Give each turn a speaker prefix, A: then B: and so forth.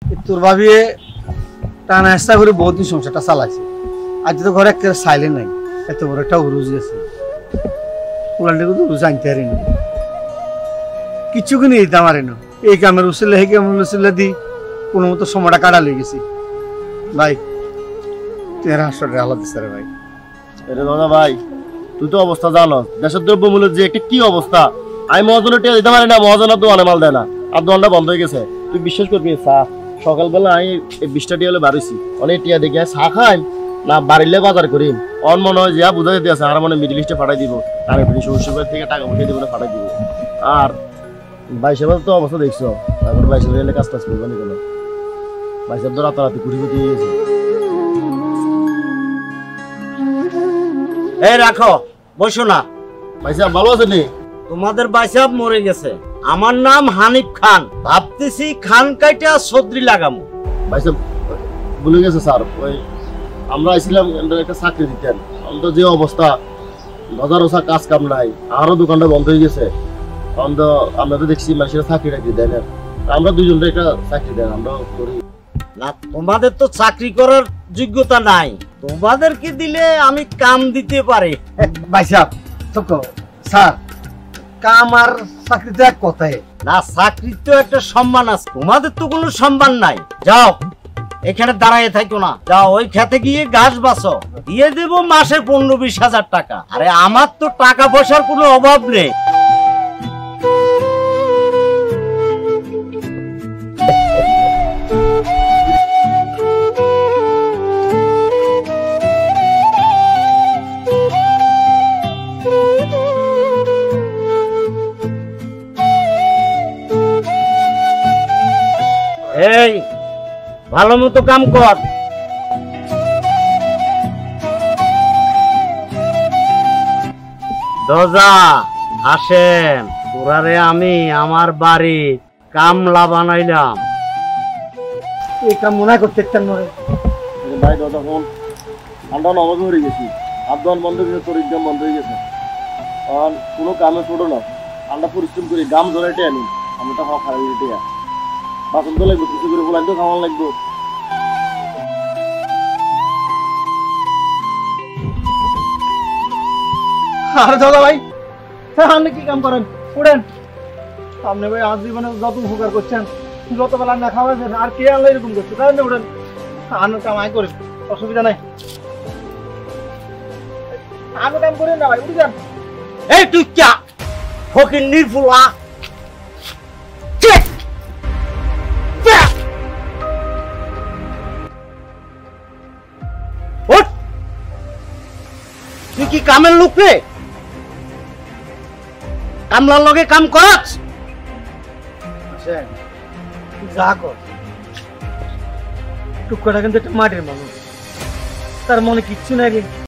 A: তোর ভাবিয়ে টানা চেষ্টা করে বহুত সংসারটা চালাইছে। আজ তো ঘরে একটা সাইলেন্ট নাই, এত বড় একটা উরুজ গেছে। উলানটাকে তো উরুজ আনতে পারিনি, কিচ্ছু কিনে দিতে পারে না। এই কামের উসিলে এই কামের উসিলে দি কোনো মতো সময়টা কাটা লেগে গেছি। ভাই তুই হাসপাতালে আলাদা দিচ্ছে রে ভাই।
B: এটা দাদা ভাই, তুই তো অবস্থা জানো, দেশের দ্রব্যমূল্যের যে একটা কি অবস্থা। আমি মহাজনের টিয়া দিতে পারি না, মহাজনের দোকানে মাল দেয় না, আর দোকানটা বন্ধ হয়ে গেছে। তুই বিশ্বাস করবি চা সকালবেলা আমি এই 20টা টিয়া হলে বাড়িছি, অনেক টিয়া দেখি চা খাই না বাড়িলে বাজার করি। অন মনে হয় যা বুঝা যেতে আছে আর মনে মিডিল ইস্টে পাঠাই দিব, আর শ্বশুর থেকে টাকা পয়সা দিব না পাঠাই দিব। আর 22 তো অবস্থা দেখছো, তারপর 22 এলে কাজ টাজ করবো না কেন? 22 তো রাতারাতি কুটি কুটি গেছে।
C: এই রাখো, বসো না।
B: ভাই সাহেব ভালো আছেন?
C: তোমাদের ভাই সাহেব মরে গেছে। আমার নাম হানিফ খান, ভাবতেছি খান কাইটা সদরি লাগামু।
B: ভাই সাহেব ভুলে গেছে স্যার, ওই আমরা আইছিলাম একটা চাকরি দিতেন, তো যে অবস্থা বাজারও কাজ কাম নাই, আরো দোকানটা বন্ধ হয়ে গেছে। আমরা তো দেখছি মানুষের চাকরি টাকরি দেন, আমরা দুজনটা একটা চাকরি দেন, আমরা করি
C: না। তোমাদের তো চাকরি করার যোগ্যতা নাই, তোমাদেরকে দিলে আমি কাম দিতে পারি।
A: ভাই সাহেব চুপ স্যার, কাম আর চাকরি তো এক কথায়
C: না। চাকরির তো একটা সম্মান আছে, তোমাদের তো কোনো সম্মান নাই। যাও এখানে দাঁড়ায় থাকো না, যাও ওই খেতে গিয়ে ঘাস বাছো, দিয়ে দেবো মাসে 15-20 হাজার টাকা। আরে আমার তো টাকা পয়সার কোনো অভাব নেই। এই ভালো মতো কাম কর। দজা আসেন, তোরারে আমি আমার বাড়ি কামলা বানাইলাম।
A: এই কাম মনে করতে একটা নয়
B: ভাই। দাদা ফোন আমরা নবাজ হয়ে গেছি, আবদান বন্ধ হয়ে গেছে, তোর এক্সাম বন্ধ হয়ে গেছে, আর কোনো কামে ছোটো না। আমরা পরিশ্রম করি, গাম ধরাইতে আনি, আমি তো খাওয়া খারাপ টিয়া বাসন তো লাগবে, কিছু করে বলাই তো খাওয়ানো লাগবে।
A: আরে দাদা ভাই, আপনি কি কাম করেন? উঠেন। আপনি ভাই আজ জীবনে যত উপকার করছেন, যত বেলা না খাওয়াছেন, আর কে আল্লাহ এরকম করছে? তাই না, উঠেন। আনো কাম আয় করেন, অসুবিধা নাই। আনো কাম করেন না ভাই, উঠে যান।
C: এই তুই ক্যা ফকির নির্ফুলা, তুই কি কামের লোক রে? কামলার লগে কাম করাস?
A: যা কর, টুকরা কিন্তু একটা মাটির মানুষ, তার মনে কিচ্ছু নাই রে।